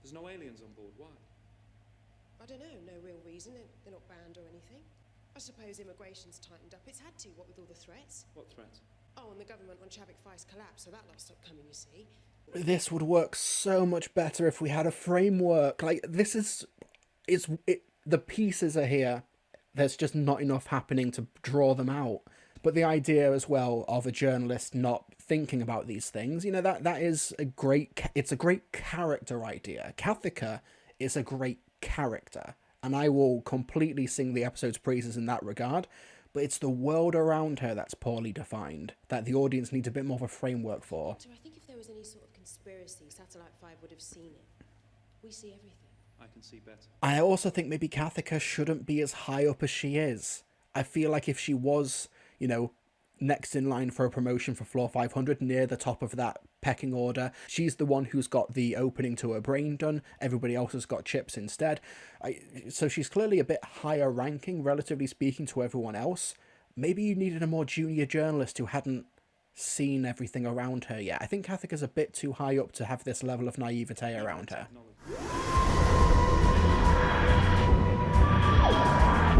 There's no aliens on board. Why? I don't know, no real reason. They're not banned or anything. I suppose immigration's tightened up. It's had to, what with all the threats. What threats? Oh, and the government on Jagrafess collapsed, so that lot stopped coming, you see. This would work so much better if we had a framework. Like, this is... the pieces are here. There's just not enough happening to draw them out. But the idea as well of a journalist not thinking about these things, you know, that is a great... It's a great character idea. Kathika is a great character. And I will completely sing the episode's praises in that regard. But it's the world around her that's poorly defined, that the audience needs a bit more of a framework for. So I think if there was any sort of conspiracy, Satellite 5 would have seen it. We see everything. I can see better. I also think maybe Kathika shouldn't be as high up as she is. I feel like if she was, you know, next in line for a promotion for Floor 500, near the top of that pecking order, she's the one who's got the opening to her brain done. Everybody else has got chips instead. So she's clearly a bit higher ranking, relatively speaking, to everyone else. Maybe you needed a more junior journalist who hadn't seen everything around her yet. I think Kathika's a bit too high up to have this level of naivete around her.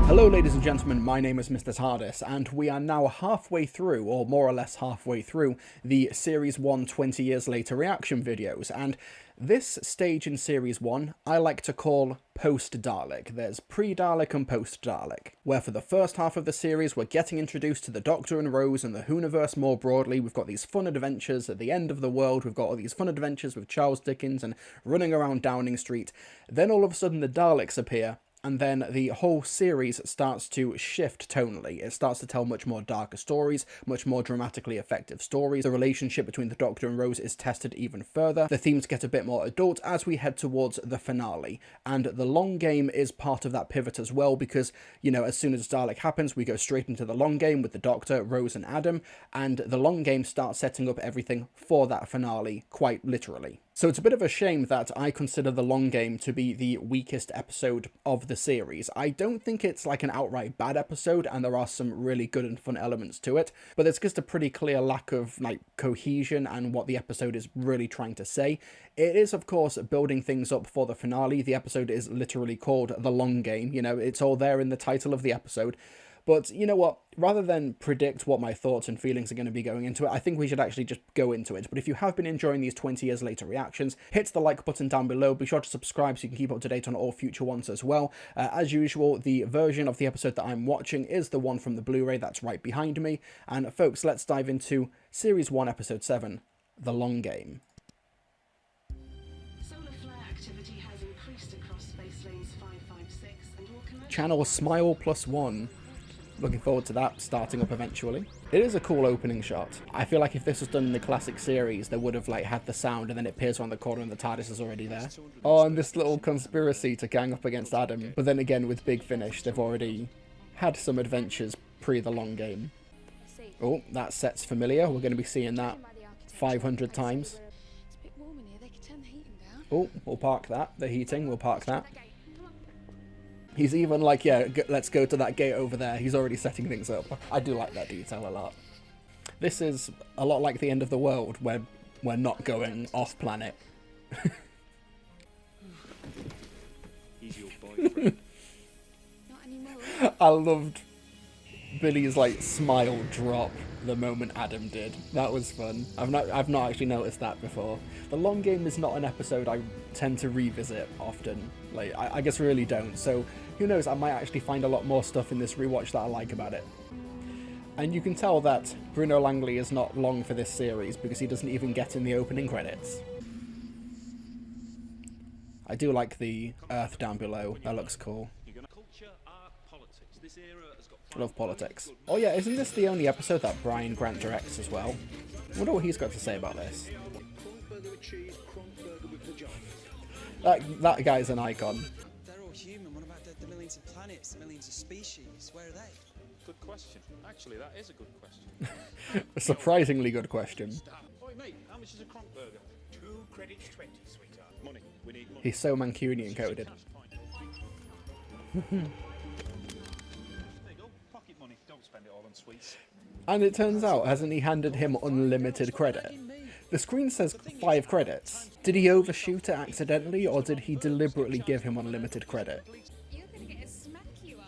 Hello ladies and gentlemen, my name is Mr. TARDIS, and we are now halfway through, or more or less halfway through, the Series 1 20 years later reaction videos, and this stage in Series 1 I like to call post-Dalek. There's pre-Dalek and post-Dalek, where for the first half of the series we're getting introduced to the Doctor and Rose and the Whoniverse more broadly. We've got these fun adventures at the end of the world, we've got all these fun adventures with Charles Dickens and running around Downing Street. Then all of a sudden the Daleks appear, and then the whole series starts to shift tonally. It starts to tell much more darker stories, much more dramatically effective stories. The relationship between the Doctor and Rose is tested even further. The themes get a bit more adult as we head towards the finale. And the long game is part of that pivot as well, because, you know, as soon as Dalek happens, we go straight into the long game with the Doctor, Rose and Adam, and the long game starts setting up everything for that finale, quite literally. So it's a bit of a shame that I consider the long game to be the weakest episode of the series. I don't think it's like an outright bad episode, and there are some really good and fun elements to it, but there's just a pretty clear lack of like cohesion and what the episode is really trying to say. It is, of course, building things up for the finale. The episode is literally called The Long Game, you know, it's all there in the title of the episode. But you know what, rather than predict what my thoughts and feelings are going to be going into it, I think we should actually just go into it. But if you have been enjoying these 20 years later reactions, hit the like button down below, be sure to subscribe so you can keep up to date on all future ones as well. As usual, the version of the episode that I'm watching is the one from the Blu-ray that's right behind me. And folks, let's dive into Series 1, Episode 7, The Long Game. Solar flare activity has increased across space lanes 556 and will commence... Channel Smile +1. Looking forward to that starting up eventually. It is a cool opening shot. I feel like if this was done in the classic series, they would have like had the sound and then it appears around the corner and the TARDIS is already there. Oh, and this little conspiracy to gang up against Adam. But then again, with Big Finish, they've already had some adventures pre the long game. Oh, that set's familiar. We're going to be seeing that 500 times. Oh, we'll park that. The heating, we'll park that. He's even like, yeah, let's go to that gate over there. He's already setting things up. I do like that detail a lot. This is a lot like the end of the world, where we're not going off-planet. He's your boyfriend. Not anymore. I loved Billy's like smile drop the moment Adam did. That was fun. I've not actually noticed that before. The long game is not an episode I tend to revisit often. Like I guess really don't. So who knows, I might actually find a lot more stuff in this rewatch that I like about it. And you can tell that Bruno Langley is not long for this series because he doesn't even get in the opening credits. I do like the Earth down below. That looks cool. I love politics. Oh yeah, isn't this the only episode that Brian Grant directs as well? I wonder what he's got to say about this. That guy's an icon. They're all human. What about the millions of planets, the millions of species? Where are they? Good question. Actually, that is a good question. A surprisingly good question. Oi, mate, how much is a Kronk burger? 2 credits 20, sweetheart. Money. We need money. He's so Mancunian coded. There you go. Pocket money. Don't spend it all on sweets. And it turns out, hasn't he handed him unlimited credit? The screen says 5 credits. Did he overshoot it accidentally, or did he deliberately give him unlimited credit? You're gonna get a smack, you are.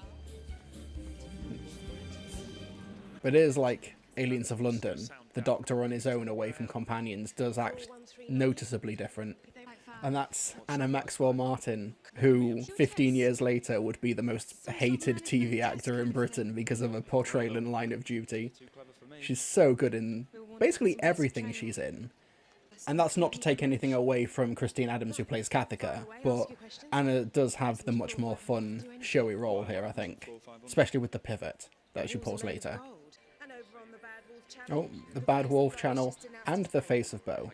But it is like Aliens of London. The Doctor on his own away from companions does act noticeably different. And that's Anna Maxwell Martin, who 15 years later would be the most hated TV actor in Britain because of her portrayal in Line of Duty. She's so good in basically everything she's in. And that's not to take anything away from Christine Adams, who plays Kathika, but Anna does have the much more fun, showy role here, I think. Especially with the pivot that she pulls later. Oh, the Bad Wolf channel, and the Face of Bo.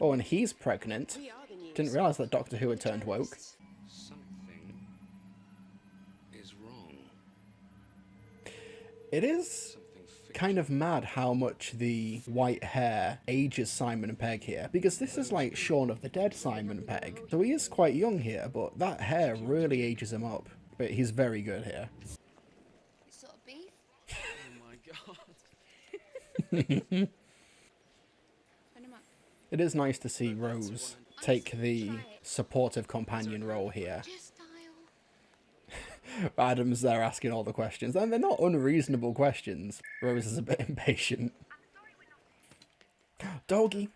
Oh, and he's pregnant. Didn't realise that Doctor Who had turned woke. Something is wrong. It is kind of mad how much the white hair ages Simon Pegg here, because this is like Shaun of the Dead Simon Pegg. So he is quite young here, but that hair really ages him up. But he's very good here. Sort of beef. Oh my god. Phone him up. It is nice to see Rose take the supportive companion role here. Just dial. Adam's there asking all the questions, and they're not unreasonable questions. Rose is a bit impatient. Doggy!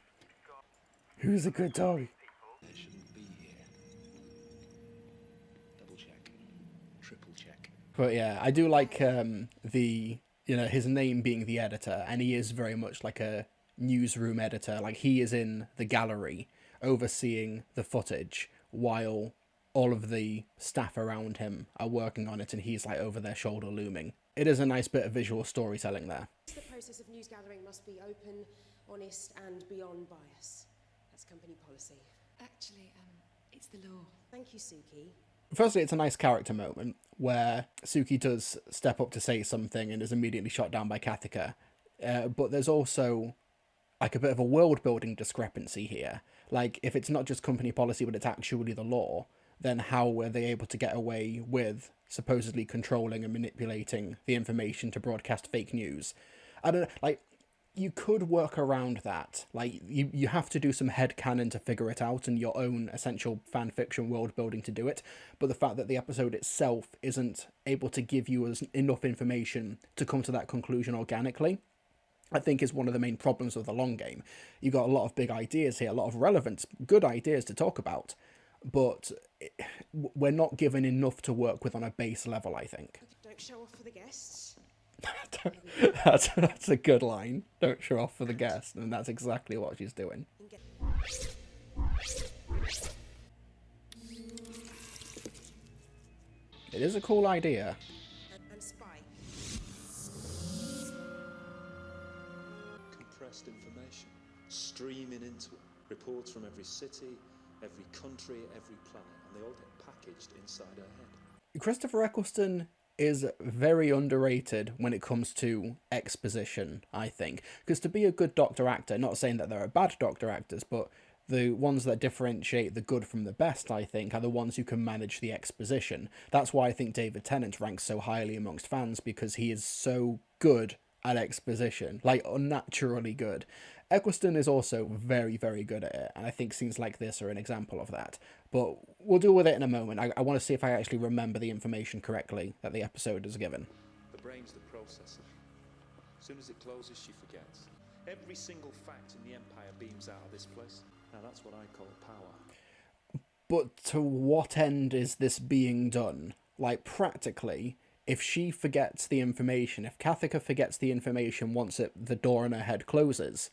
Who's a good dog? They shouldn't be here. Double check. Triple check. But yeah, I do like his name being the editor, and he is very much like a newsroom editor. Like, he is in the gallery overseeing the footage while all of the staff around him are working on it, and he's like over their shoulder looming. It is a nice bit of visual storytelling there. The process of news gathering must be open, honest, and beyond bias. That's company policy. Actually, it's the law. Thank you, Suki. Firstly, it's a nice character moment where Suki does step up to say something and is immediately shot down by Kathika. But there's also like a bit of a world-building discrepancy here. Like, if it's not just company policy, but it's actually the law, then how were they able to get away with supposedly controlling and manipulating the information to broadcast fake news? I don't know, like, you could work around that. Like, you have to do some headcanon to figure it out and your own essential fan fiction world building to do it. But the fact that the episode itself isn't able to give you enough information to come to that conclusion organically, I think is one of the main problems of the long game. You've got a lot of big ideas here, a lot of relevant, good ideas to talk about, but we're not given enough to work with on a base level, I think. Don't show off for the guests. That's a good line. Don't show off for the guest, and that's exactly what she's doing. It is a cool idea. And spy. Compressed information streaming into it. Reports from every city, every country, every planet, and they all get packaged inside her head. Christopher Eccleston is very underrated when it comes to exposition, I think. Because to be a good Doctor actor, not saying that there are bad Doctor actors, but the ones that differentiate the good from the best, I think, are the ones who can manage the exposition. That's why I think David Tennant ranks so highly amongst fans, because he is so good at exposition, like unnaturally good. Eccleston is also very, very good at it, and I think scenes like this are an example of that. But we'll deal with it in a moment. I want to see if I actually remember the information correctly that the episode is given. The brain's the processor. As soon as it closes, she forgets. Every single fact in the Empire beams out of this place. Now that's what I call power. But to what end is this being done? Like, practically, if she forgets the information, if Kathika forgets the information once the door in her head closes,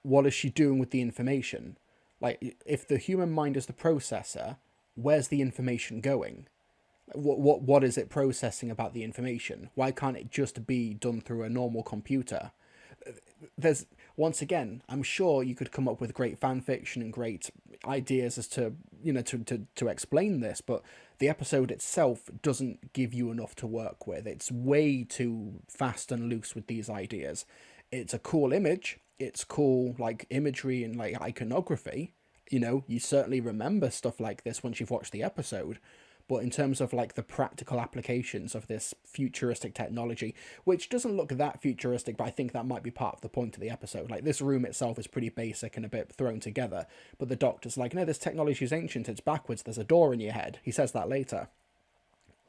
what is she doing with the information? Like, if the human mind is the processor, where's the information going? What is it processing about the information? Why can't it just be done through a normal computer? There's, once again, I'm sure you could come up with great fan fiction and great ideas as to, to explain this, but the episode itself doesn't give you enough to work with. It's way too fast and loose with these ideas. It's a cool image. It's cool, like, imagery and, like, iconography. You certainly remember stuff like this once you've watched the episode. but in terms of like the practical applications of this futuristic technology, which doesn't look that futuristic, but I think that might be part of the point of the episode. Like, this room itself is pretty basic and a bit thrown together, but the Doctor's like, no, this technology is ancient, it's backwards, there's a door in your head. He says that later.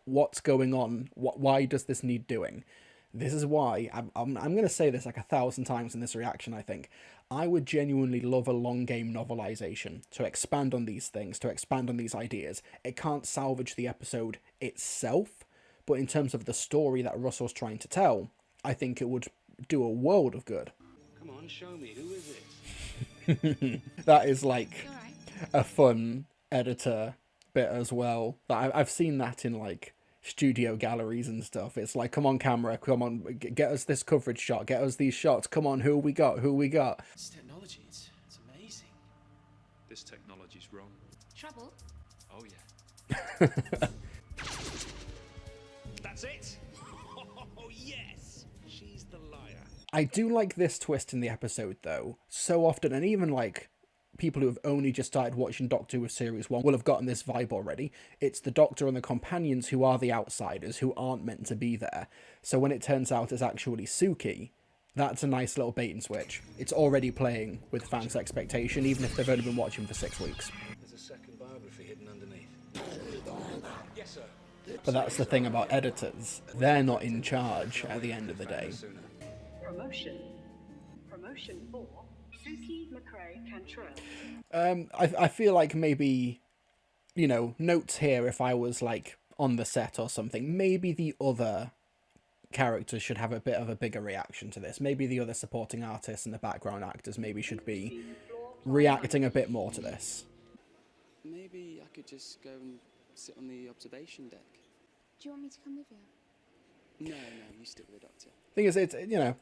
What's going on? Why does this need doing? This is why, I'm going to say this like 1,000 times in this reaction, I think. I would genuinely love a long game novelization to expand on these things, to expand on these ideas. It can't salvage the episode itself, but in terms of the story that Russell's trying to tell, I think it would do a world of good. Come on, show me. Who is it? That is like Alright. a fun editor bit as well. I've seen that in like studio galleries and stuff. It's like, come on camera, come on, get us this coverage shot, get us these shots, come on, who we got? It's technology. It's amazing. This technology's wrong. Trouble? Oh yeah. That's it? Oh, yes! She's the liar. I do like this twist in the episode though, so often, and even like people who have only just started watching Doctor Who Series 1 will have gotten this vibe already. It's the Doctor and the companions who are the outsiders, who aren't meant to be there. So when it turns out it's actually Suki, that's a nice little bait and switch. It's already playing with fans' expectation, even if they've only been watching for 6 weeks. There's a second biography hidden underneath. Yes, sir. But that's the thing about editors. They're not in charge at the end of the day. Promotion. Promotion 4. Suki McRae Cantrell. I feel like maybe, you know, notes here if I was like on the set or something, maybe the other characters should have a bit of a bigger reaction to this. Maybe the other supporting artists and the background actors maybe should be reacting a bit more to this. Maybe I could just go and sit on the observation deck. Do you want me to come with you? No, you stick with the Doctor. Thing is, it's, you know,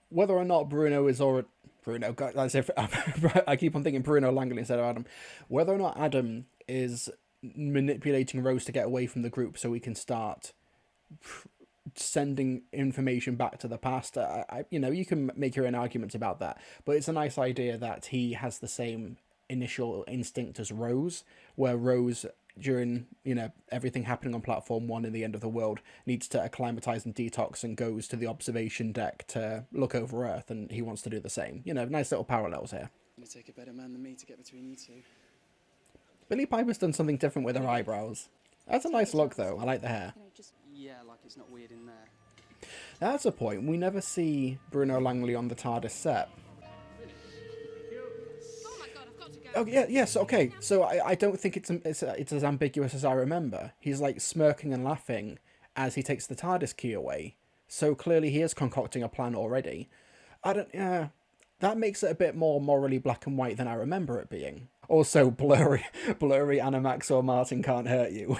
whether or not Bruno is already... Bruno, as if I keep on thinking Bruno Langley instead of Adam. Whether or not Adam is manipulating Rose to get away from the group so we can start sending information back to the past, you know, you can make your own arguments about that. But it's a nice idea that he has the same initial instinct as Rose, where Rose, during, you know, everything happening on Platform 1 in the end of the world, needs to acclimatise and detox and goes to the observation deck to look over Earth, and he wants to do the same. You know, nice little parallels here. Gonna take a better man than me to get between you two. Billie Piper's done something different with her eyebrows. That's a nice look, though. I like the hair. You know, just Yeah, like it's not weird in there. That's a point. We never see Bruno Langley on the TARDIS set. oh my god, I've got to go. Oh, yeah, yes, okay. So I don't think it's as ambiguous as I remember. He's, like, smirking and laughing as he takes the TARDIS key away. So clearly he is concocting a plan already. That makes it a bit more morally black and white than I remember it being. Also, blurry Anna Maxwell Martin can't hurt you.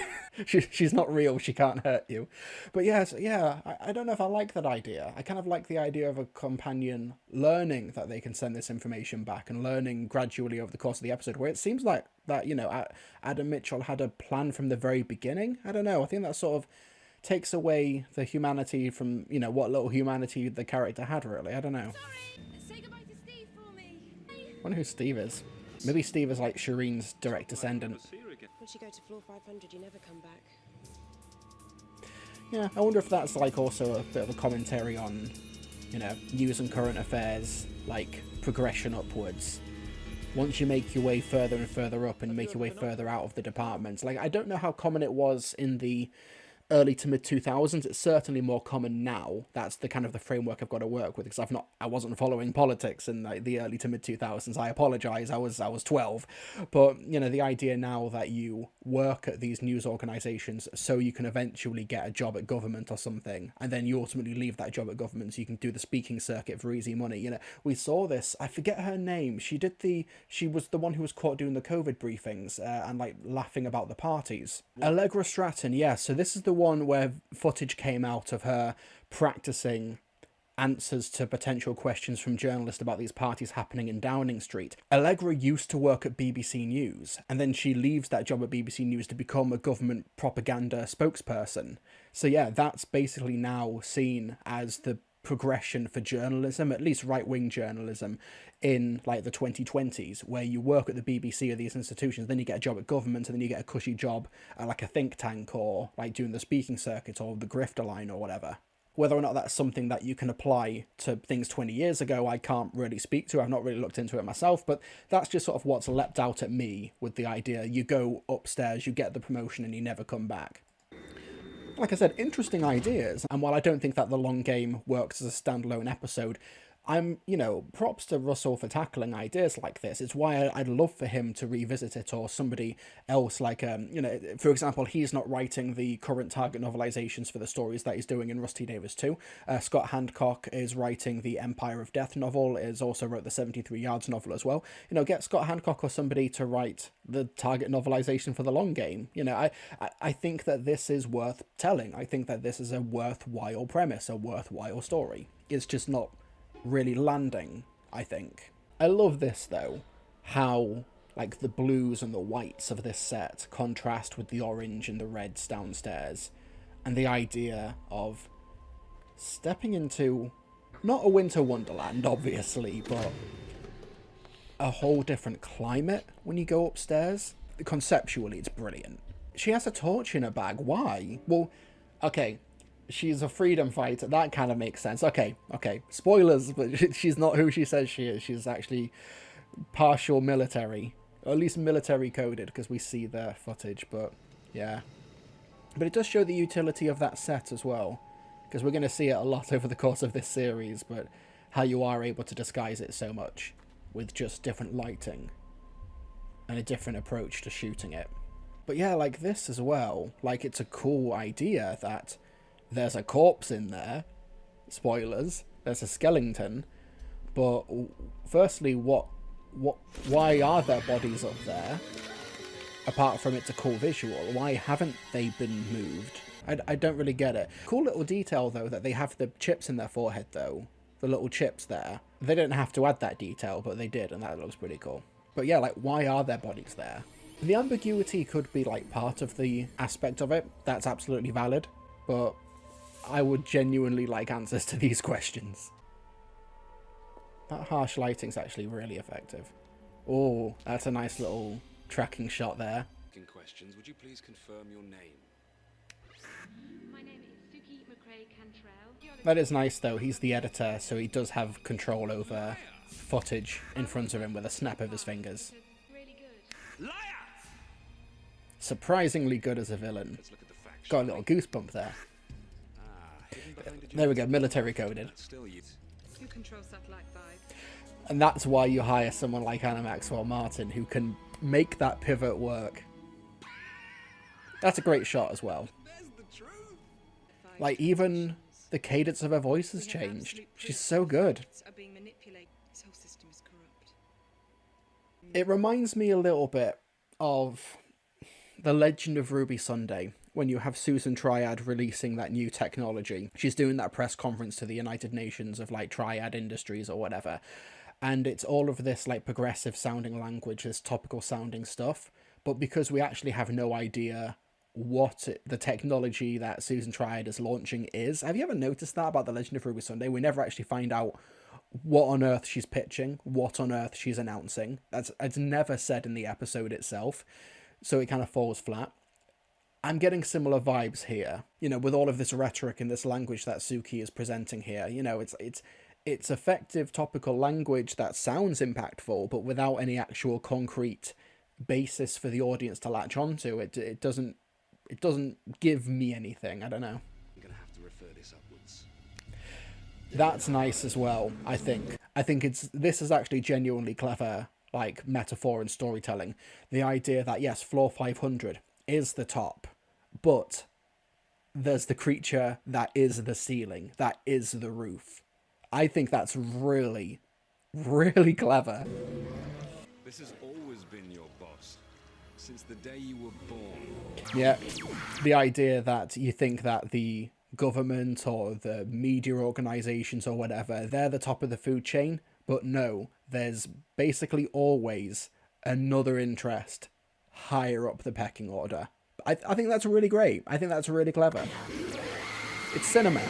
She's not real, she can't hurt you. But yes, yeah, I don't know if I like that idea. I kind of like the idea of a companion learning that they can send this information back and learning gradually over the course of the episode, where it seems like that, you know, Adam Mitchell had a plan from the very beginning. I don't know, I think that sort of takes away the humanity from, you know, what little humanity the character had, really. I don't know. Sorry, say goodbye to Steve for me. I wonder who Steve is. Maybe Steve is like Shireen's direct descendant. See her again. Once you go to floor 500, you never come back. Yeah, I wonder if that's like also a bit of a commentary on, you know, news and current affairs, like progression upwards. Once you make your way further and further up and make your way further out of the departments. Like, I don't know how common it was in the early to mid 2000s. It's certainly more common now. That's the kind of the framework I've got to work with, because I wasn't following politics in the early to mid 2000s. I apologize. I was 12. But, you know, the idea now that you work at these news organizations so you can eventually get a job at government or something, and then you ultimately leave that job at government so you can do the speaking circuit for easy money. You know, we saw this. I forget her name. She was the one who was caught doing the COVID briefings and like laughing about the parties. Allegra Stratton, yeah. So this is the one where footage came out of her practicing answers to potential questions from journalists about these parties happening in Downing Street. Allegra used to work at BBC News, and then she leaves that job at BBC News to become a government propaganda spokesperson. So yeah, that's basically now seen as the progression for journalism, at least right-wing journalism, in like the 2020s, where you work at the BBC or these institutions, then you get a job at government, and then you get a cushy job at like a think tank, or like doing the speaking circuit or the grifter line or whatever. Whether or not that's something that you can apply to things 20 years ago, I can't really speak to. I've not really looked into it myself, but that's just sort of what's leapt out at me with the idea. You go upstairs, you get the promotion, and you never come back. Like I said, interesting ideas, and while I don't think that The Long Game works as a standalone episode, I'm, you know, props to Russell for tackling ideas like this. It's why I'd love for him to revisit it, or somebody else, like, you know, for example, he's not writing the current Target novelizations for the stories that he's doing in Rusty Davis 2. Scott Handcock is writing the Empire of Death novel, is also wrote the 73 Yards novel as well. You know, get Scott Handcock or somebody to write the Target novelization for The Long Game. You know, I think that this is worth telling. I think that this is a worthwhile premise, a worthwhile story. It's just not really landing, I think. I love this though, how like the blues and the whites of this set contrast with the orange and the reds downstairs, and the idea of stepping into not a winter wonderland obviously, but a whole different climate when you go upstairs. Conceptually it's brilliant. She has a torch in her bag. Why? Well, okay, she's a freedom fighter. That kind of makes sense. Okay. Spoilers, but she's not who she says she is. She's actually partial military, or at least military coded, because we see their footage, but yeah. But it does show the utility of that set as well, because we're going to see it a lot over the course of this series, but how you are able to disguise it so much with just different lighting and a different approach to shooting it. But yeah, like this as well, like it's a cool idea that there's a corpse in there. Spoilers. There's a skeleton. But firstly, why are there bodies up there? Apart from it's a cool visual, why haven't they been moved? I don't really get it. Cool little detail though that they have the chips in their forehead though. The little chips there. They didn't have to add that detail, but they did, and that looks pretty cool. But yeah, like why are there bodies there? The ambiguity could be like part of the aspect of it. That's absolutely valid. But I would genuinely like answers to these questions. That harsh lighting's actually really effective. Oh, that's a nice little tracking shot there. Questions. Would you please confirm your name? My name is Suki McRae Cantrell. That is nice though. He's the editor, so he does have control over footage in front of him with a snap of his fingers. Really good. Liar! Surprisingly good as a villain. Let's look at the facts. Got a little goosebump there. There we go, military coded. Still you. You control satellite 5. And that's why you hire someone like Anna Maxwell Martin, who can make that pivot work. That's a great shot as well. There's the truth. Like, even the cadence of her voice has changed. She's so good. Are being manipulated. This whole system is corrupt. It reminds me a little bit of The Legend of Ruby Sunday, when you have Susan Triad releasing that new technology. She's doing that press conference to the United Nations of like Triad Industries or whatever. And it's all of this like progressive sounding language, this topical sounding stuff. But because we actually have no idea what the technology that Susan Triad is launching is. Have you ever noticed that about The Legend of Ruby Sunday? We never actually find out what on earth she's pitching, what on earth she's announcing. It's never said in the episode itself. So it kind of falls flat. I'm getting similar vibes here, you know, with all of this rhetoric and this language that Suki is presenting here. You know, it's effective topical language that sounds impactful, but without any actual concrete basis for the audience to latch onto. It doesn't give me anything. I don't know. I'm gonna have to refer this upwards. That's nice as well, I think. This is actually genuinely clever, like, metaphor and storytelling. The idea that, yes, floor 500 is the top, but there's the creature that is the ceiling, that is the roof. I think that's really, really clever. This has always been your boss, since the day you were born. Yeah, the idea that you think that the government or the media organizations or whatever, they're the top of the food chain, but no, there's basically always another interest higher up the pecking order. I think that's really great. I think that's really clever. It's cinema.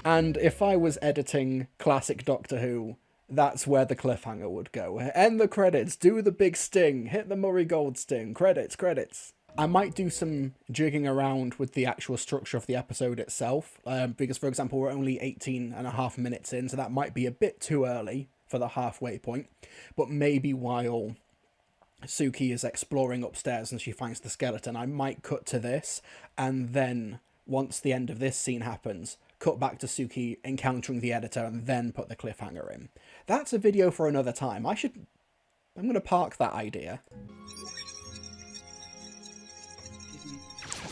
And if I was editing classic Doctor Who, that's where the cliffhanger would go. End the credits, do the big sting, hit the Murray Gold sting, credits. I might do some jigging around with the actual structure of the episode itself, because, for example, we're only 18.5 minutes in, so that might be a bit too early for the halfway point. But maybe while Suki is exploring upstairs and she finds the skeleton, I might cut to this, and then, once the end of this scene happens, cut back to Suki encountering the editor and then put the cliffhanger in. That's a video for another time. I'm going to park that idea.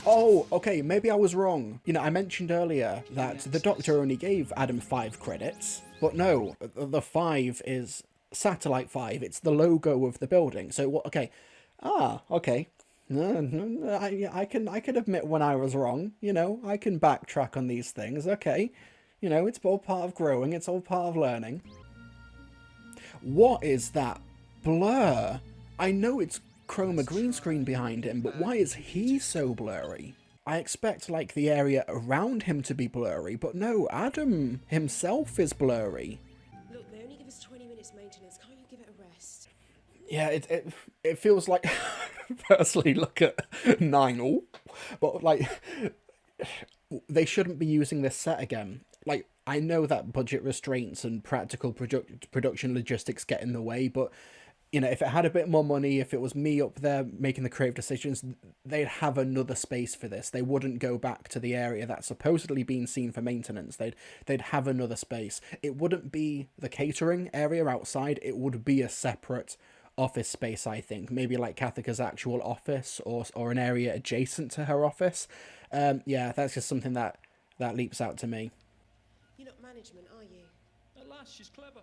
Oh, okay, maybe I was wrong. You know, I mentioned earlier that the Doctor only gave Adam 5 credits, but no, the 5 is Satellite 5. It's the logo of the building. So, what? Okay. Okay. I can admit when I was wrong. You know, I can backtrack on these things. Okay. You know, it's all part of growing. It's all part of learning. What is that blur? I know it's chroma green screen behind him, but why is he so blurry? I expect, like, the area around him to be blurry, but no, Adam himself is blurry. Look, they only give us 20 minutes maintenance. Can't you give it a rest? Yeah, it feels like, personally, look at 9, but, like, they shouldn't be using this set again. Like, I know that budget restraints and practical production logistics get in the way, but, you know, if it had a bit more money, if it was me up there making the creative decisions, they'd have another space for this. They wouldn't go back to the area that's supposedly being seen for maintenance. They'd have another space. It wouldn't be the catering area outside. It would be a separate office space, I think. Maybe like Kathika's actual office or an area adjacent to her office. Yeah, that's just something that leaps out to me. You're not management, are you? At last, she's clever.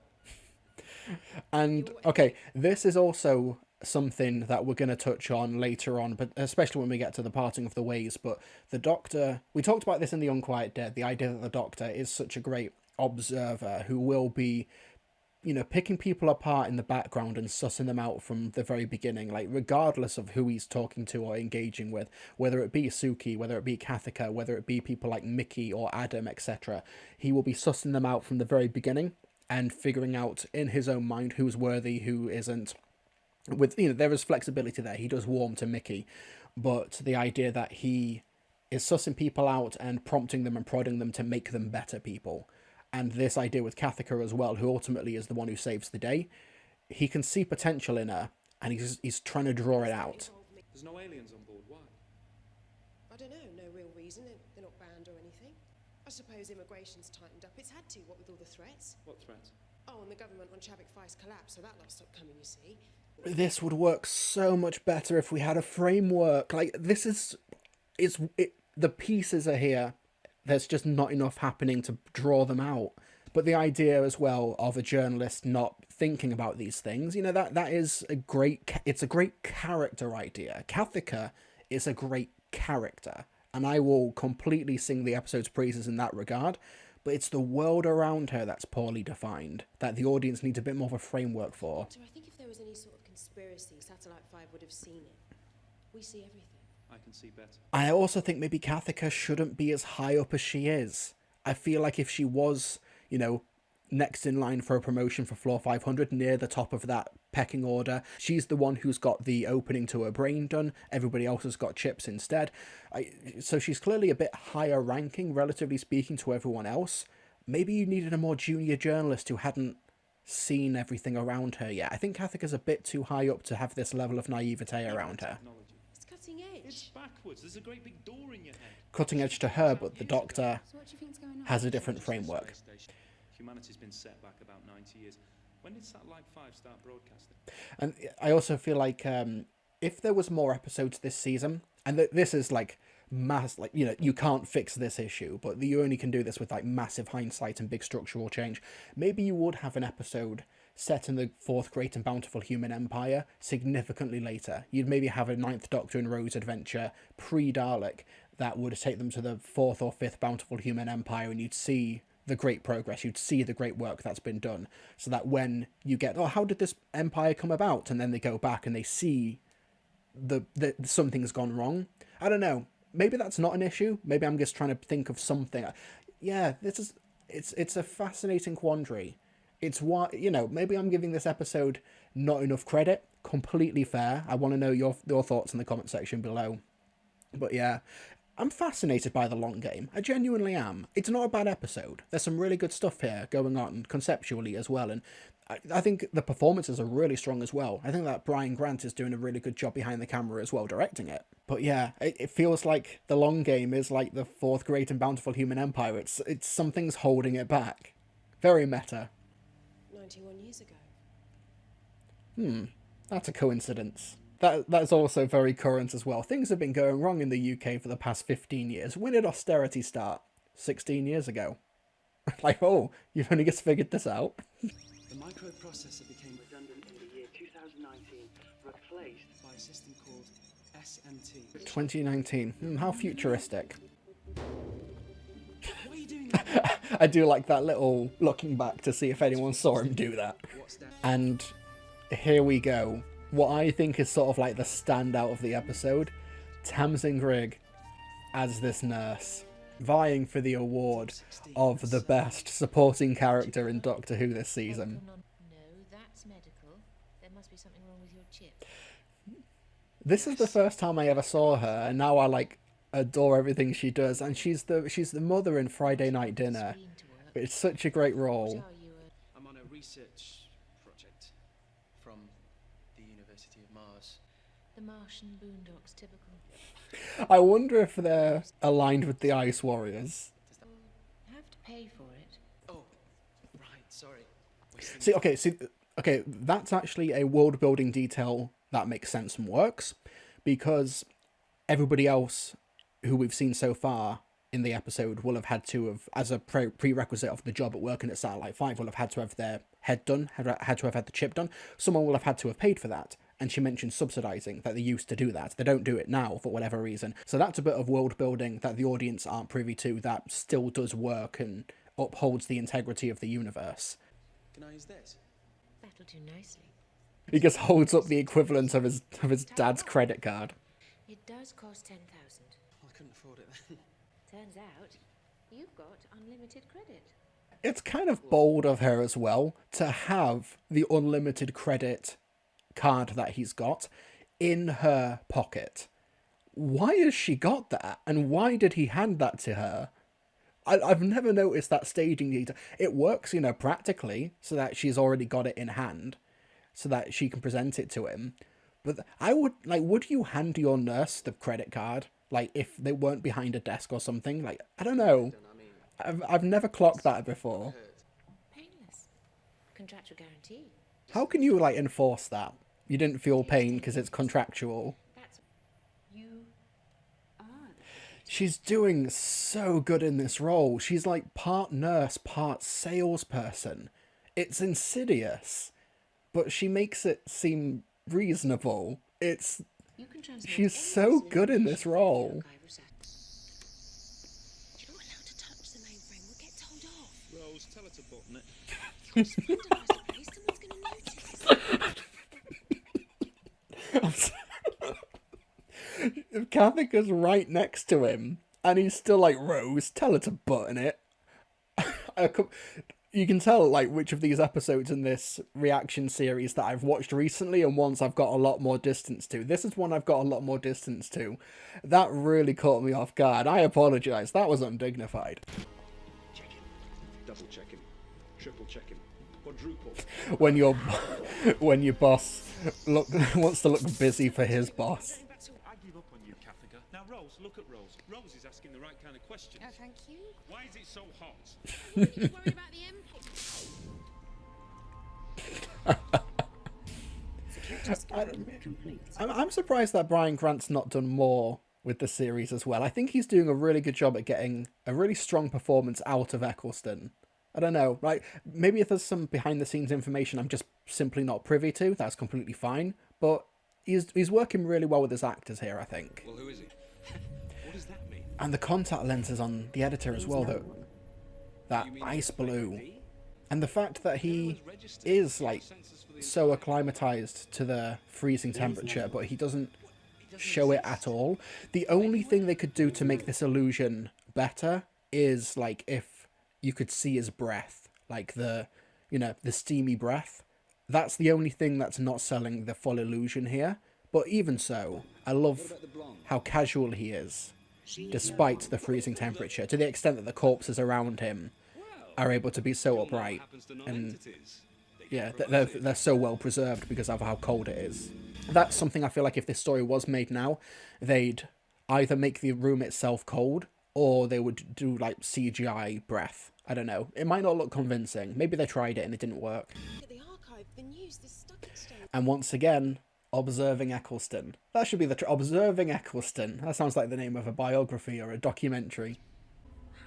And, okay, this is also something that we're going to touch on later on, but especially when we get to the parting of the ways. But the Doctor, we talked about this in The Unquiet Dead, the idea that the Doctor is such a great observer who will be, you know, picking people apart in the background and sussing them out from the very beginning, like, regardless of who he's talking to or engaging with, whether it be Suki, whether it be Kathika, whether it be people like Mickey or Adam, etc. He will be sussing them out from the very beginning and figuring out in his own mind who's worthy, who isn't. With, you know, there is flexibility there. He does warm to Mickey, but the idea that he is sussing people out and prompting them and prodding them to make them better people. And this idea with Kathika as well, who ultimately is the one who saves the day. He can see potential in her, and he's trying to draw it out. There's no aliens on board. Why? I don't know, no real reason. They're not banned or anything. I suppose immigration's tightened up. It's had to, what with all the threats. What threats? Oh, and the government on Jagrafess collapsed, so that lot stopped coming, you see. This would work so much better if we had a framework. Like, this is... the pieces are here. There's just not enough happening to draw them out. But the idea as well of a journalist not thinking about these things, you know, that is a great... It's a great character idea. Kathika is a great character. And I will completely sing the episode's praises in that regard. But it's the world around her that's poorly defined, that the audience needs a bit more of a framework for. So I think if there was any sort of conspiracy, Satellite 5 would have seen it. We see everything. I can see better. I also think maybe Kathika shouldn't be as high up as she is. I feel like if she was, you know, next in line for a promotion for Floor 500, near the top of that pecking order, she's the one who's got the opening to her brain done. Everybody else has got chips instead. So she's clearly a bit higher ranking, relatively speaking, to everyone else. Maybe you needed a more junior journalist who hadn't seen everything around her yet. I think Kathika's a bit too high up to have this level of naivete around her. It's cutting edge. It's backwards. There's a great big door in your head. Cutting edge to her, but the Doctor has a different framework. Humanity's been set back about 90 years. When did Satellite 5 start broadcasting? And I also feel like if there was more episodes this season, and this is like you know, you can't fix this issue, but you only can do this with like massive hindsight and big structural change. Maybe you would have an episode set in the fourth great and bountiful human empire significantly later. You'd maybe have a Ninth Doctor and Rose adventure pre-Dalek that would take them to the fourth or fifth bountiful human empire, and you'd see the great progress, you'd see the great work that's been done, so that when you get, oh, how did this empire come about, and then they go back and they see the something's gone wrong. I don't know, maybe that's not an issue. Maybe I'm just trying to think of something. Yeah, this is It's a fascinating quandary. It's why, you know, maybe I'm giving this episode not enough credit. Completely fair. I want to know your thoughts in the comment section below. But yeah, I'm fascinated by The Long Game. I genuinely am. It's not a bad episode. There's some really good stuff here going on conceptually as well, and I think the performances are really strong as well. I think that Brian Grant is doing a really good job behind the camera as well, directing it. But yeah, it feels like The Long Game is like the fourth great and bountiful human empire. It's something's holding it back. Very meta. 91 years ago. That's a coincidence. That's also very current as well. Things have been going wrong in the UK for the past 15 years. When did austerity start? 16 years ago. Like, oh, you've only just figured this out? The microprocessor became redundant in the year 2019, replaced by a system called SMT. 2019. How futuristic. What are you doing there? I do like that little looking back to see if anyone saw him do that. What's that? And here we go. What I think is sort of like the standout of the episode. Tamsin Grigg as this nurse, vying for the award of the best supporting character in Doctor Who this season. No, that's medical. There must be something wrong with your chip. This is the first time I ever saw her, and now I like adore everything she does. And she's the mother in Friday Night Dinner. It's such a great role. I'm on a research project from the University of Mars. The Martian boondocks, typical. I wonder if they're aligned with the Ice Warriors. Have to pay for it. Oh, right, sorry. Okay, that's actually a world building detail that makes sense and works, because everybody else who we've seen so far in the episode will have had to have, as a prerequisite of the job at working at Satellite 5, will have had to have their head done, had to have had the chip done. Someone will have had to have paid for that. And she mentioned subsidising, that they used to do that. They don't do it now for whatever reason. So that's a bit of world building that the audience aren't privy to, that still does work and upholds the integrity of the universe. Can I use this? That'll do nicely. He just holds up the equivalent of his dad's credit card. It does cost 10,000. I couldn't afford it then. Turns out, you've got unlimited credit. It's kind of bold of her as well to have the unlimited credit card that he's got in her pocket. Why has she got that? And why did he hand that to her? I've never noticed that staging detail. It works, you know, practically, so that she's already got it in hand, so that she can present it to him. But would you hand your nurse the credit card? Like, if they weren't behind a desk or something? Like, I don't know. I've never clocked that before. Painless. Contractual guarantee. How can you, like, enforce that? You didn't feel pain because it's contractual. That's... You are... She's doing so good in this role. She's like part nurse, part salesperson. It's insidious, but she makes it seem reasonable. She's so good in this role. You're not allowed to touch the mainframe. We'll get told off. Rose, tell her to button it. It's vandalised the place. Someone's going to notice. Kathika's right next to him, and he's still like, Rose, tell her to button it. You can tell, like, which of these episodes in this reaction series that I've watched recently and ones I've got a lot more distance to. This is one I've got a lot more distance to. That really caught me off guard. I apologise. That was undignified. Check him. Double check him. Triple check him. Quadruple. When your boss wants to look busy for his boss. I give up on you, Kathika. Now, Rose, look at Rose. Rose is asking the right kind of questions. Oh, thank you. Why is it so hot? Worry about the I'm surprised that Brian Grant's not done more with the series as well. I think he's doing a really good job at getting a really strong performance out of Eccleston. I don't know, like, maybe if there's some behind-the-scenes information I'm just simply not privy to, that's completely fine, but he's working really well with his actors here, I think. Well, who is he? What does that mean? And the contact lenses on the editor as well, though. That ice blue. And the fact that he is, like, so acclimatized to the freezing temperature, but he doesn't show it at all. The only thing they could do to make this illusion better is, like, if you could see his breath, like the steamy breath. That's the only thing that's not selling the full illusion here. But even so, I love how casual he is, despite the freezing temperature, to the extent that the corpses around him are able to be so upright. And yeah, they're so well preserved because of how cold it is. That's something I feel like if this story was made now, they'd either make the room itself cold, or they would do like CGI breath. I don't know. It might not look convincing. Maybe they tried it and it didn't work. The archive, the news, the stuff exchange. And once again, Observing Eccleston. That should be the Observing Eccleston. That sounds like the name of a biography or a documentary.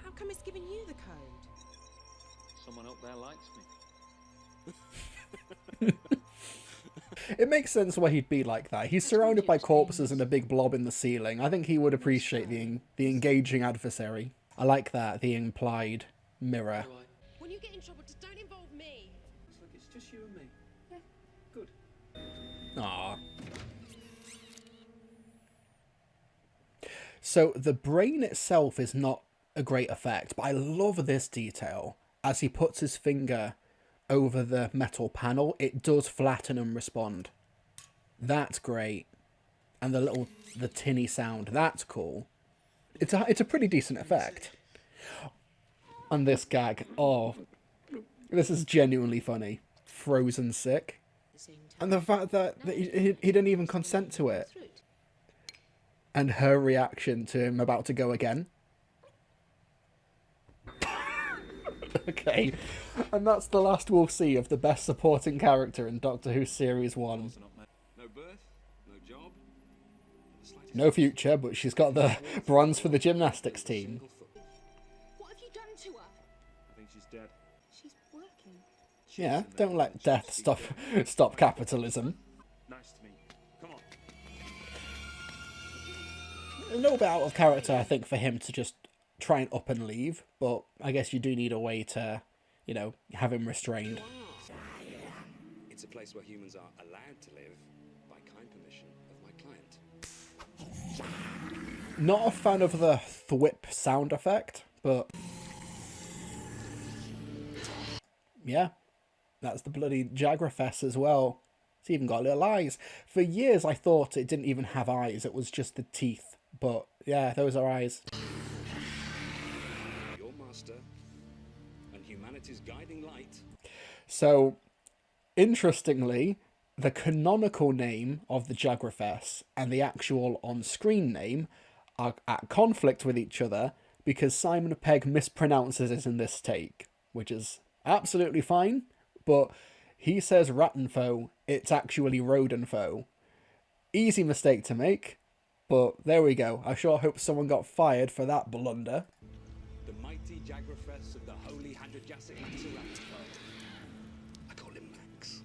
How come it's giving you the code? Someone up there likes me. It makes sense why he'd be like that. He's surrounded by corpses and a big blob in the ceiling. I think he would appreciate the engaging adversary. I like that, the implied mirror. When you get in trouble, just don't involve me. Look, it's just you and me. Yeah, good. Aww. So the brain itself is not a great effect, but I love this detail. As he puts his finger over the metal panel, it does flatten and respond. That's great. And the tinny sound, that's cool. It's a pretty decent effect. And this gag, oh, this is genuinely funny. Frozen sick. And the fact that he didn't even consent to it. And her reaction to him about to go again. Okay. And that's the last we'll see of the best supporting character in Doctor Who Series 1. No birth, no job. No future, but she's got the bronze for the gymnastics team. What have you done to her? I think she's dead. She's working. Yeah, don't let death stop capitalism. Nice to meet you. Come on. A little bit out of character, I think, for him to just try and up and leave, but I guess you do need a way to, have him restrained. It's a place where humans are allowed to live by kind permission of my client. Not a fan of the thwip sound effect, but yeah, that's the bloody Jagrafess as well. It's even got little eyes. For years I thought it didn't even have eyes, it was just the teeth, but yeah, those are eyes. Your master and humanity's guiding light. So, interestingly, the canonical name of the Jagrafess and the actual on-screen name are at conflict with each other because Simon Pegg mispronounces it in this take, which is absolutely fine, but he says Rattenfoe, it's actually Rodenfoe. Easy mistake to make, but there we go. I sure hope someone got fired for that blunder. The mighty Jagrafess of the holy Hadrajassic Maxoraptor. I call him Max.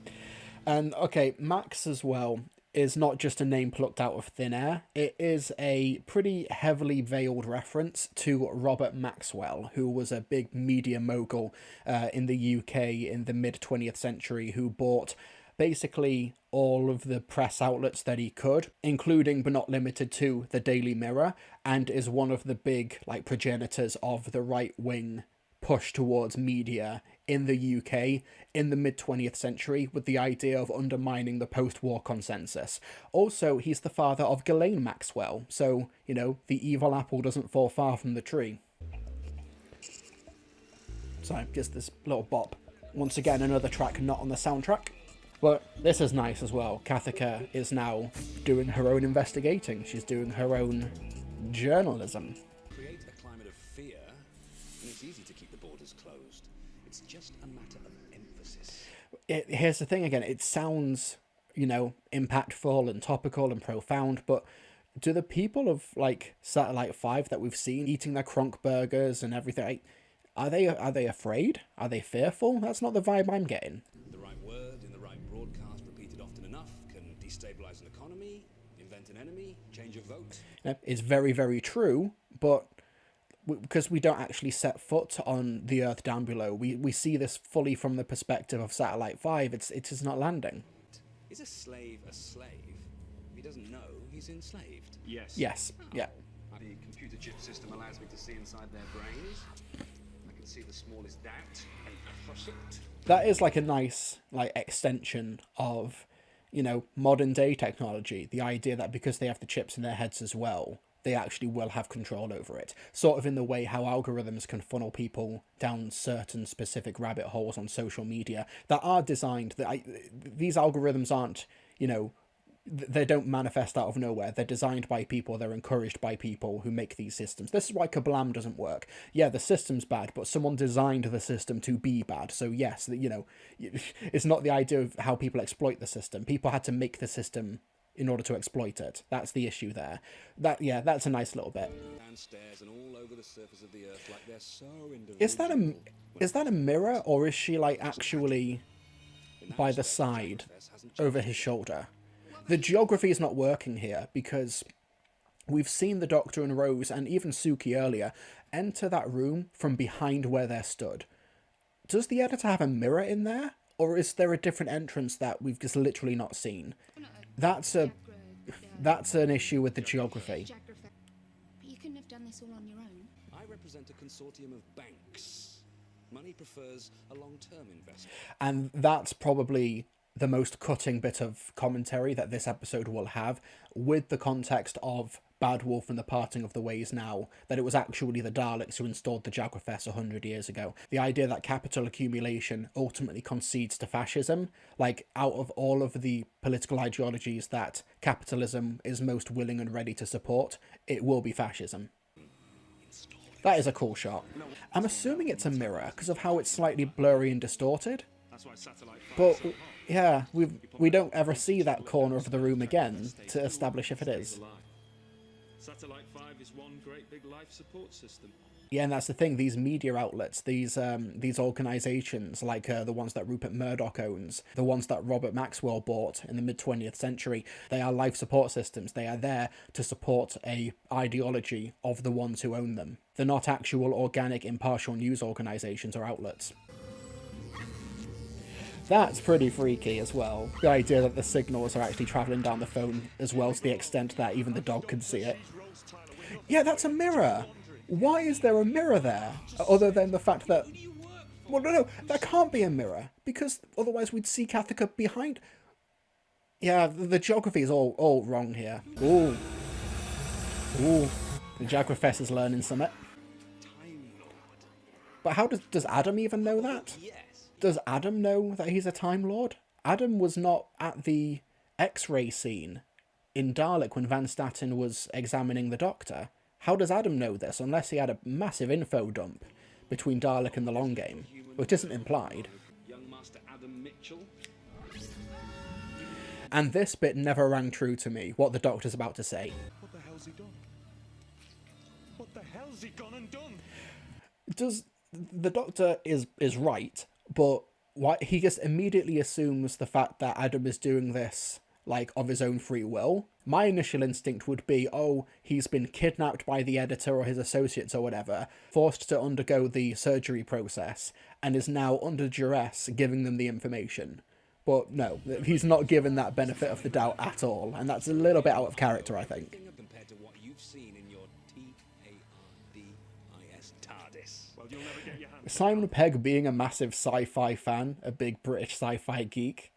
And okay, Max as well is not just a name plucked out of thin air. It is a pretty heavily veiled reference to Robert Maxwell, who was a big media mogul in the UK in the mid-20th century, who bought basically all of the press outlets that he could, including but not limited to the Daily Mirror, and is one of the big progenitors of the right-wing push towards media in the UK in the mid-20th century with the idea of undermining the post-war consensus. Also, he's the father of Ghislaine Maxwell, so, the evil apple doesn't fall far from the tree. So, just this little bop. Once again, another track not on the soundtrack. But this is nice as well. Kathika is now doing her own investigating. She's doing her own journalism. Create a climate of fear, and it's easy to keep the borders closed. It's just a matter of emphasis. Here's the thing again. It sounds, impactful and topical and profound, but do the people of Satellite 5 that we've seen eating their Kronk burgers and everything, are they afraid? Are they fearful? That's not the vibe I'm getting. The right word in the right broadcast, repeated often enough, can destabilize an economy, invent an enemy, change a vote. It's very, very true, but because we don't actually set foot on the Earth down below, we see this fully from the perspective of Satellite 5. It is not landing. Is a slave a slave? If he doesn't know, he's enslaved. Yes. Yes, yeah. The computer chip system allows me to see inside their brains. I can see the smallest doubt and crush it. That is like a nice extension of, modern day technology. The idea that because they have the chips in their heads as well, they actually will have control over it. Sort of in the way how algorithms can funnel people down certain specific rabbit holes on social media that are designed, these algorithms aren't, they don't manifest out of nowhere. They're designed by people, they're encouraged by people who make these systems. This is why Kablam doesn't work. Yeah, the system's bad, but someone designed the system to be bad. So yes, it's not the idea of how people exploit the system. People had to make the system in order to exploit it. That's the issue there. That's a nice little bit. Downstairs and all over the surface of the earth like they're so Is that a mirror, or is she actually by the side over his shoulder? The geography is not working here because we've seen the Doctor and Rose and even Suki earlier enter that room from behind where they're stood. Does the editor have a mirror in there, or is there a different entrance that we've just literally not seen? That's an issue with the geography. Jagrafess. But you couldn't have done this all on your own. I represent a consortium of banks. Money prefers a long-term investment. And that's probably the most cutting bit of commentary that this episode will have, with the context of Bad Wolf and the Parting of the Ways now, that it was actually the Daleks who installed the Jagrafess 100 years ago. The idea that capital accumulation ultimately concedes to fascism, out of all of the political ideologies that capitalism is most willing and ready to support, it will be fascism. That is a cool shot. I'm assuming it's a mirror because of how it's slightly blurry and distorted. But yeah, we don't ever see that corner of the room again to establish if it is. Satellite 5 is one great big life support system. Yeah, and that's the thing. These media outlets, these organisations, like the ones that Rupert Murdoch owns, the ones that Robert Maxwell bought in the mid-20th century, they are life support systems. They are there to support a ideology of the ones who own them. They're not actual, organic, impartial news organisations or outlets. That's pretty freaky as well. The idea that the signals are actually travelling down the phone as well, to the extent that even the dog can see it. Yeah, that's a mirror. Why is there a mirror there? Other than the fact that... Well, no, that can't be a mirror, because otherwise we'd see Kathika behind... Yeah, the geography is all wrong here. Ooh. Ooh. The Jagrafess is learning something. But how does Adam even know that? Does Adam know that he's a Time Lord? Adam was not at the X-ray scene in Dalek when Van Staten was examining the Doctor. How does Adam know this, unless he had a massive info dump between Dalek and the Long Game, which isn't implied? Young Master Adam Mitchell. And this bit never rang true to me, what the Doctor's about to say. What the hell's he done? What the hell's he gone and done? Does the Doctor is right, but why he just immediately assumes the fact that Adam is doing this of his own free will? My initial instinct would be, oh, he's been kidnapped by the editor or his associates or whatever, forced to undergo the surgery process, and is now under duress giving them the information. But no, he's not given that benefit of the doubt at all, and that's a little bit out of character, I think. Compared to what you've seen in your TARDIS TARDIS. Well, you'll never get your hands. Simon Pegg, being a massive sci-fi fan, a big British sci-fi geek,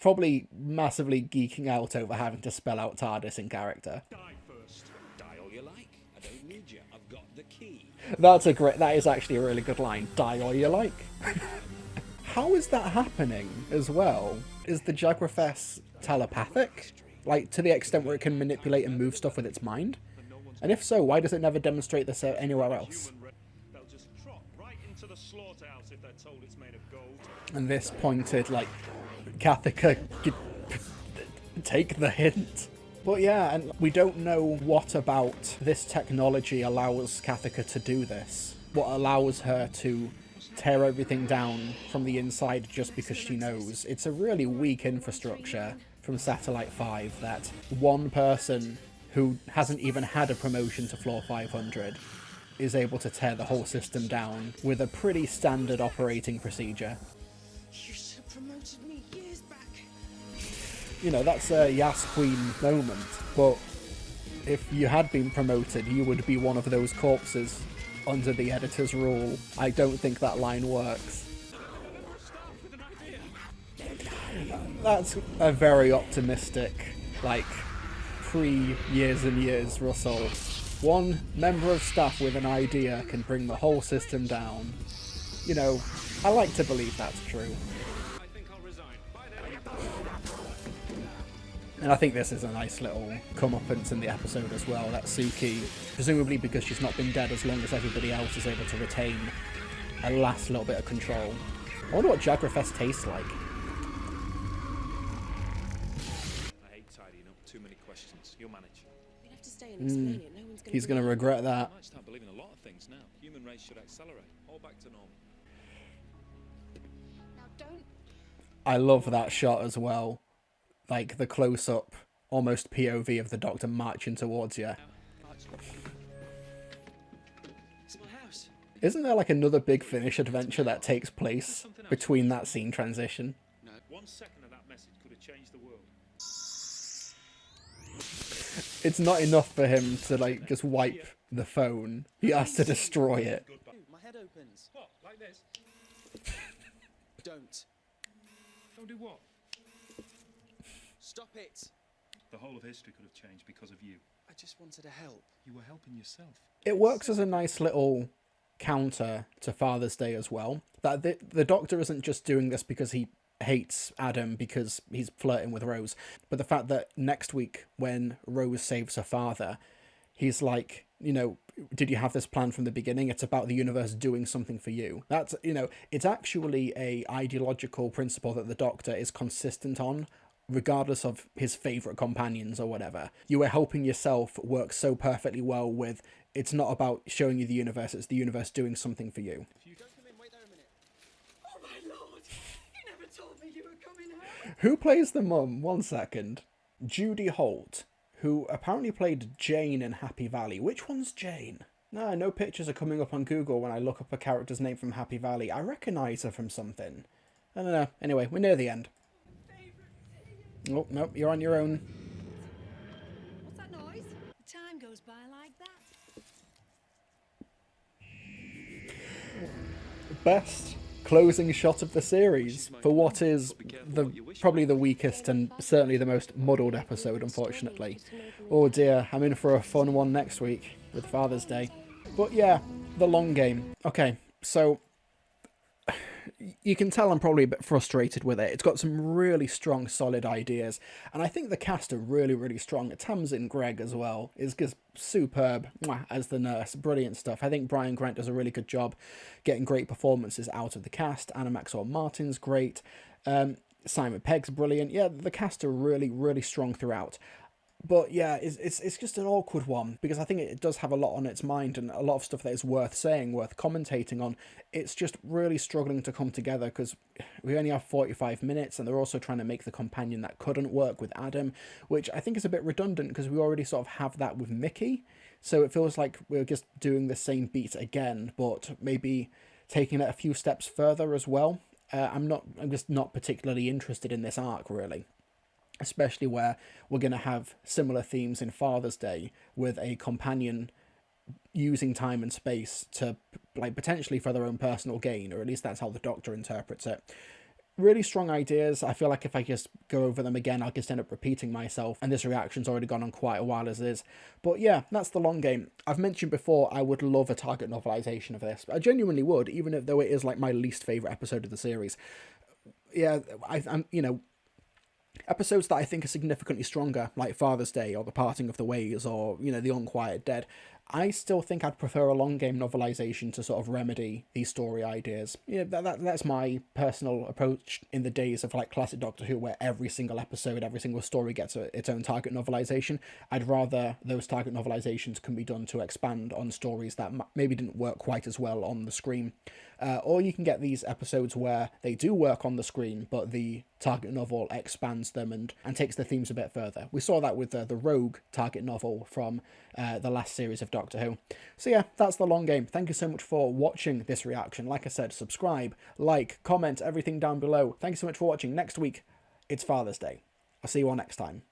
probably massively geeking out over having to spell out TARDIS in character. Die first. Die all you like. I don't need you. I've got the key. That is actually a really good line. Die all you like. How is that happening as well? Is the Jagrafess telepathic? To the extent where it can manipulate and move stuff with its mind? And if so, why does it never demonstrate this anywhere else? They'll just trot right into the slaughterhouse if they're told it's made of gold. And this pointed, Kathika, take the hint. But yeah, and we don't know what about this technology allows Kathika to do this. What allows her to tear everything down from the inside just because she knows. It's a really weak infrastructure from Satellite 5 that one person who hasn't even had a promotion to Floor 500 is able to tear the whole system down with a pretty standard operating procedure. You should have promoted me years back. That's a Yas Queen moment, but if you had been promoted, you would be one of those corpses under the editor's rule. I don't think that line works. That's a very optimistic, like, pre-years and years Russell. One member of staff with an idea can bring the whole system down. You know, I like to believe that's true. And I think this is a nice little comeuppance in the episode as well, that Suki, presumably because she's not been dead as long as everybody else, is able to retain a last little bit of control. I wonder what Jagrafess tastes like. I hate tidying up. Too many questions. You'll manage. You'll have to stay and explain it. No one's He's going to regret that. I might start believing a lot of things now. Human race should accelerate. All back to normal. Now don't. I love that shot as well. Like the close-up, almost POV of the Doctor marching towards you. It's my house. Isn't there like another Big Finish adventure that takes place between that scene transition? No. 1 second of that message could have changed the world. It's not enough for him to like just wipe the phone. He has to destroy it. My head opens. What? Like this? Don't. Don't do what? Stop it. The whole of history could have changed because of you. I just wanted to help. You were helping yourself. It works as a nice little counter to Father's Day as well. That the Doctor isn't just doing this because he hates Adam because he's flirting with Rose, but the fact that next week when Rose saves her father, he's like, you know, did you have this plan from the beginning? It's about the universe doing something for you. That's, you know, it's actually a ideological principle that the Doctor is consistent on, regardless of his favourite companions or whatever. You were helping yourself works so perfectly well with, it's not about showing you the universe, it's the universe doing something for you. Don't come in, wait there a minute. Oh my lord! You never told me you were coming home! Who plays the mum? 1 second. Judy Holt, who apparently played Jane in Happy Valley. Which one's Jane? No pictures are coming up on Google when I look up a character's name from Happy Valley. I recognise her from something. I don't know. Anyway, we're near the end. Oh, no, you're on your own. What's that noise? Time goes by like that. Best closing shot of the series for what is probably the weakest and certainly the most muddled episode, unfortunately. Oh dear, I'm in for a fun one next week with Father's Day. But yeah, the long game. Okay, so you can tell I'm probably a bit frustrated with it. It's got some really strong, solid ideas, and I think the cast are really, really strong. Tamsin Greig as well is just superb as the nurse. Brilliant stuff. I think Brian Grant does a really good job getting great performances out of the cast. Anna Maxwell Martin's great. Simon Pegg's brilliant. Yeah, the cast are really, really strong throughout. But yeah, it's just an awkward one, because I think it does have a lot on its mind and a lot of stuff that is worth saying, worth commentating on. It's just really struggling to come together because we only have 45 minutes and they're also trying to make the companion that couldn't work with Adam, which I think is a bit redundant because we already sort of have that with Mickey. So it feels like we're just doing the same beat again, but maybe taking it a few steps further as well. I'm just not particularly interested in this arc, really. Especially where we're going to have similar themes in Father's Day with a companion using time and space to, like, potentially for their own personal gain, or at least that's how the Doctor interprets it. Really strong ideas. I feel like if I just go over them again, I'll just end up repeating myself, and this reaction's already gone on quite a while as is. But yeah, that's the long game. I've mentioned before I would love a Target novelisation of this. I genuinely would, even though it is like my least favourite episode of the series. Yeah, I'm you know, episodes that I think are significantly stronger, like Father's Day or The Parting of the Ways or, you know, The Unquiet Dead, I still think I'd prefer a long game novelisation to sort of remedy these story ideas. Yeah, that's my personal approach in the days of like classic Doctor Who, where every single episode, every single story gets its own target novelisation. I'd rather those target novelisations can be done to expand on stories that maybe didn't work quite as well on the screen. Or you can get these episodes where they do work on the screen, but the target novel expands them and takes the themes a bit further. We saw that with the Rogue target novel from the last series of Doctor Who. So yeah, that's the long game. Thank you so much for watching this reaction. Like I said, subscribe, like, comment, everything down below. Thank you so much for watching. Next week, it's Father's Day. I'll see you all next time.